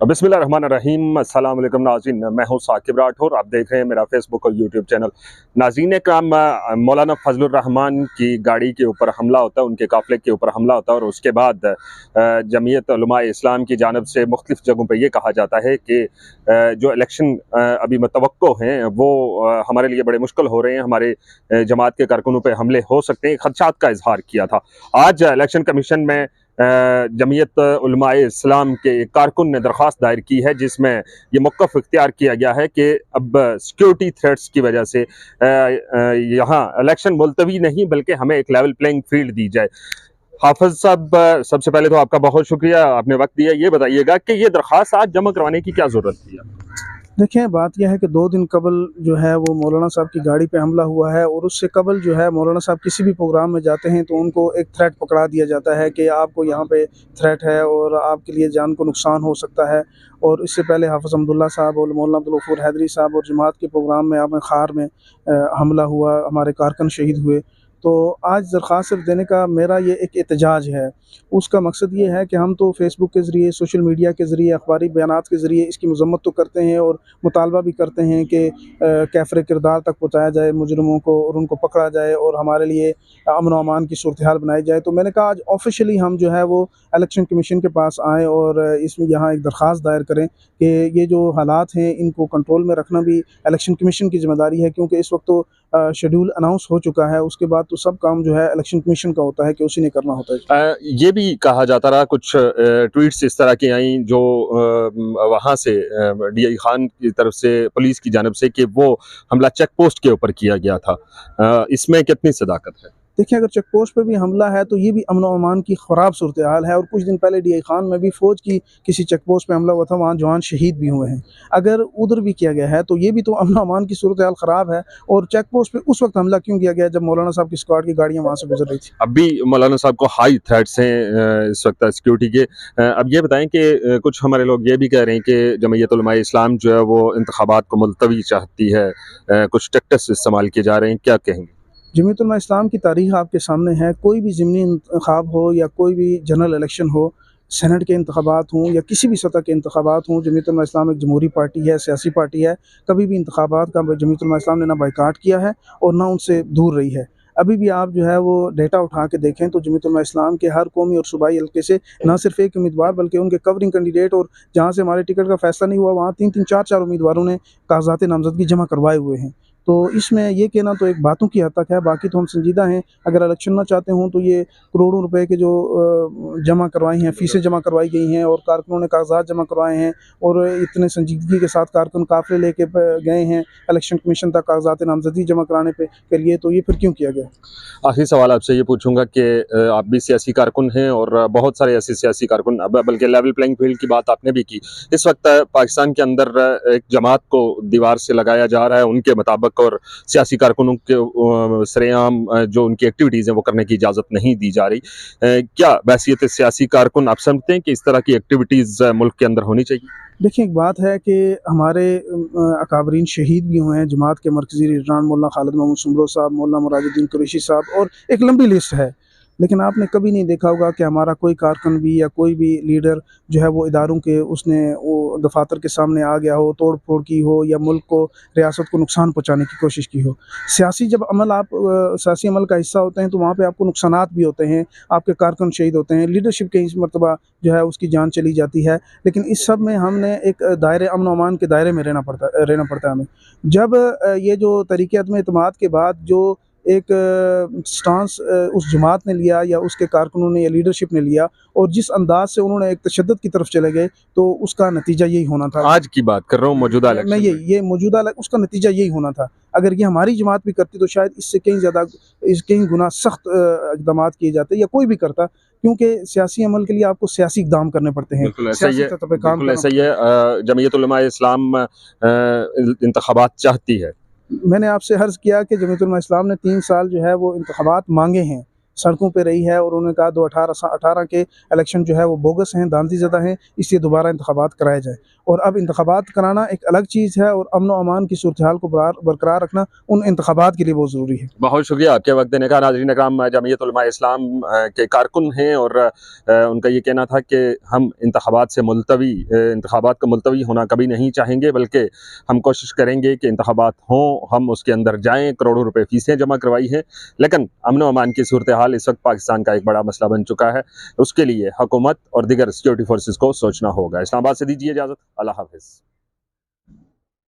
बिस्मिल्लाहिर्रहमानिर्रहीम। अस्सलाम वालेकुम नाज़रीन, मैं हूँ साकिब राठौर। आप देख रहे हैं मेरा फेसबुक और यूट्यूब चैनल। नाज़रीन कराम, मौलाना फजलुर रहमान की गाड़ी के ऊपर हमला होता है, उनके काफ़िले के ऊपर हमला होता है और उसके बाद जमीयत उलमा इस्लाम की जानिब से मुख्तलिफ़ जगहों पर यह कहा जाता है कि जो इलेक्शन अभी मतवक्को हैं वो हमारे लिए बड़े मुश्किल हो रहे हैं, हमारे जमात के कारकुनों पर हमले हो सकते हैं, खदशात का इजहार किया था। आज इलेक्शन कमीशन में जमीयत उलमाए इस्लाम के एक कारकुन ने दरख्वास्त दायर की है, जिसमें ये मौक़िफ़ इख्तियार किया गया है कि अब सिक्योरिटी थ्रेट्स की वजह से यहाँ इलेक्शन मुलतवी नहीं बल्कि हमें एक लेवल प्लेइंग फील्ड दी जाए। हाफ़िज़ साहब, सबसे पहले तो आपका बहुत शुक्रिया, आपने वक्त दिया। ये बताइएगा कि ये दरख्वास्त आज जमा करवाने की क्या ज़रूरत थी? देखिए, बात यह है कि 2 दिन कबल जो है वो मौलाना साहब की गाड़ी पे हमला हुआ है और उससे कबल जो है मौलाना साहब किसी भी प्रोग्राम में जाते हैं तो उनको एक थ्रेट पकड़ा दिया जाता है कि आपको यहाँ पे थ्रेट है और आपके लिए जान को नुकसान हो सकता है। और इससे पहले हाफ़िज़ अब्दुल्ला साहब और मौलाना अब्दुल गफ़ूर हैदरी साहब और जमात के प्रोग्राम में आम खार में हमला हुआ, हमारे कारकुन शहीद हुए। तो आज दरख्वास्त सिर्फ़ देने का मेरा ये एक एहतजाज है। उसका मकसद ये है कि हम तो फ़ेसबुक के ज़रिए, सोशल मीडिया के ज़रिए, अखबारी बयानात के ज़रिए इसकी मज़म्मत तो करते हैं और मुतालबा भी करते हैं कि कैफ़रे किरदार तक पहुँचाया जाए मुजरिमों को और उनको पकड़ा जाए और हमारे लिए अमन व अमान की सूरत-हाल बनाई जाए। तो मैंने कहा आज ऑफ़िशियली हम जो है वो इलेक्शन कमीशन के पास आएँ और इसमें यहाँ एक दरख्वास्त दायर करें कि ये जो हालात हैं इनको कंट्रोल में रखना भी इलेक्शन कमीशन की ज़िम्मेदारी है, क्योंकि इस वक़्त तो शेड्यूल अनाउंस हो चुका है। उसके बाद तो सब काम जो है इलेक्शन कमीशन का होता है कि उसी ने करना होता है। ये भी कहा जाता रहा, कुछ ट्वीट्स इस तरह की आई जो वहाँ से डीआई खान की तरफ से पुलिस की जानिब से कि वो हमला चेक पोस्ट के ऊपर किया गया था। इसमें कितनी सदाकत है? देखिए, अगर चेक पोस्ट पे भी हमला है तो ये भी अमन व अमान की ख़राब सूरत-हाल है और कुछ दिन पहले डीआई खान में भी फ़ौज की किसी चेक पोस्ट पे हमला हुआ था, वहाँ जवान शहीद भी हुए हैं। अगर उधर भी किया गया है तो ये भी तो अमन व अमान की सूरत-हाल ख़राब है। और चेक पोस्ट पे उस वक़्त हमला क्यों किया गया जब मौलाना साहब की स्क्वाड की गाड़ियाँ वहाँ से गुज़र रही थी? अब भी मौलाना साहब को हाई थ्रेट्स हैं इस वक्त सिक्योरिटी के। अब ये बताएं कि कुछ हमारे लोग ये भी कह रहे हैं कि जमीयत उलमा इस्लाम जो है वो इंतखाबात को मुलतवी चाहती है, कुछ टेक्टिक्स इस्तेमाल किए जा रहे हैं, क्या कहेंगे? जमीयत उलमा इस्लाम की तारीख़ आपके सामने है। कोई भी ज़िमनी इंतख़ाब हो या कोई भी जनरल इलेक्शन हो, सेनेट के इंतख़ाबात हों या किसी भी सतह के इंतख़ाबात हों, जमीयत उलमा इस्लाम एक जमहूरी पार्टी है, सियासी पार्टी है। कभी भी इंतख़ाबात का जमीयत उलमा इस्लाम ने ना बायकॉट किया है और ना उनसे दूर रही है। अभी भी आप जो है वो डेटा उठा के देखें तो जमीयत उलमा इस्लाम के हर कौमी और सूबाई हल्के से ना सिर्फ़ एक उम्मीदवार बल्कि उनके कवरिंग कैंडिडेट और जहाँ से हमारे टिकट का फ़ैसला नहीं हुआ वहाँ 3-3 4-4 उम्मीदवारों ने कागज़ात नामज़दगी जमा करवाए हुए हैं। तो इसमें ये कहना तो एक बातों की हद तक है, बाकी तो हम संजीदा हैं। अगर इलेक्शन ना चाहते हों तो ये करोड़ों रुपए के जो जमा करवाई हैं, फ़ीसें जमा करवाई गई हैं और कारकुनों ने कागज़ात जमा करवाए हैं और इतने संजीदगी के साथ कारकुन काफ़िले लेके गए हैं इलेक्शन कमीशन तक कागज़ात नामज़दगी जमा कराने के लिए, तो ये फिर क्यों किया गया? आखिरी सवाल आपसे ये पूछूंगा कि आप भी सियासी कारकुन हैं और बहुत सारे ऐसे सियासी कारकुन, अब बल्कि लेवल प्लेइंग फील्ड की बात आपने भी की। इस वक्त पाकिस्तान के अंदर एक जमात को दीवार से लगाया जा रहा है उनके मुताबिक, और सियासी कारकुनों के सरेआम जो उनकी एक्टिविटीज़ हैं वो करने की इजाज़त नहीं दी जा रही। क्या बैसियत सियासी कारकुन आप समझते हैं कि इस तरह की एक्टिविटीज़ मुल्क के अंदर होनी चाहिए? देखिए, एक बात है कि हमारे अकाबरीन शहीद भी हुए हैं, जमात के मरकज़ी लीडरान मौलाना खालिद महमूद सुमरो साहब, मौलाना मुराजुद्दीन कुरैशी साहब और एक लंबी लिस्ट है। लेकिन आपने कभी नहीं देखा होगा कि हमारा कोई कारकुन भी या कोई भी लीडर जो है वो इदारों के उसने वो दफ़ातर के सामने आ गया हो, तोड़-फोड़ की हो या मुल्क को, रियासत को नुकसान पहुँचाने की कोशिश की हो। सियासी जब अमल आप सियासी अमल का हिस्सा होते हैं तो वहाँ पे आपको नुकसानात भी होते हैं, आपके कारकुन शहीद होते हैं, लीडरशिप कई मर्तबा जो है उसकी जान चली जाती है। लेकिन इस सब में हमने एक दायरे अमन व अमान के दायरे में रहना पड़ता है हमें। जब ये जो तरीक़े अदम एतमाद के बाद जो एक स्टांस उस जमात ने लिया या उसके कारकुनों ने या लीडरशिप ने लिया और जिस अंदाज़ से उन्होंने एक तशद्दुद की तरफ चले गए, तो उसका नतीजा यही होना था। आज की बात कर रहा हूँ, मौजूदा मैं इलेक्शन में। ये मौजूदा उसका नतीजा यही होना था। अगर ये हमारी जमात भी करती तो शायद इससे कहीं ज़्यादा कहीं गुना सख्त इक़दामात किए जाते या कोई भी करता, क्योंकि सियासी अमल के लिए आपको सियासी इक़दाम करने पड़ते हैं, बिल्कुल ऐसा ही सियासी है, सतह पे काम बिल्कुल करना ऐसा ही है। जमीयत उलमा इस्लाम इंतखाबात चाहती है। मैंने आपसे अर्ज़ किया कि जमीयत उलमा इस्लाम ने 3 साल जो है वो इंतख़ाबात माँगे हैं, सड़कों पे रही है और उन्होंने कहा 2018 के इलेक्शन जो है वो बोगस हैं, दांतीज़दा हैं, इसलिए दोबारा इंतखाबात कराए जाएँ। और अब इंतखाबात कराना एक अलग चीज़ है और अमन व अमान की सूरत हाल को बरकरार रखना उन इंतखाबात के लिए बहुत ज़रूरी है। बहुत शुक्रिया आपके वक्त देने का। नाज़रीन इकराम, जमीयत उलमा इस्लाम के कारकुन हैं और उनका ये कहना था कि हम इंतखाबात का मुलतवी होना कभी नहीं चाहेंगे, बल्कि हम कोशिश करेंगे कि इंतखाबात हों, हम उसके अंदर जाएँ, करोड़ों रुपए फ़ीसें जमा करवाई हैं। लेकिन अमन व अमान की सूरत हाल इस वक्त पाकिस्तान का एक बड़ा मसला बन चुका है। उसके लिए हुकूमत और दीगर सिक्योरिटी फोर्सेस को सोचना होगा। इस्लामाबाद से दीजिए इजाज़त। अल्लाह हाफ़िज़।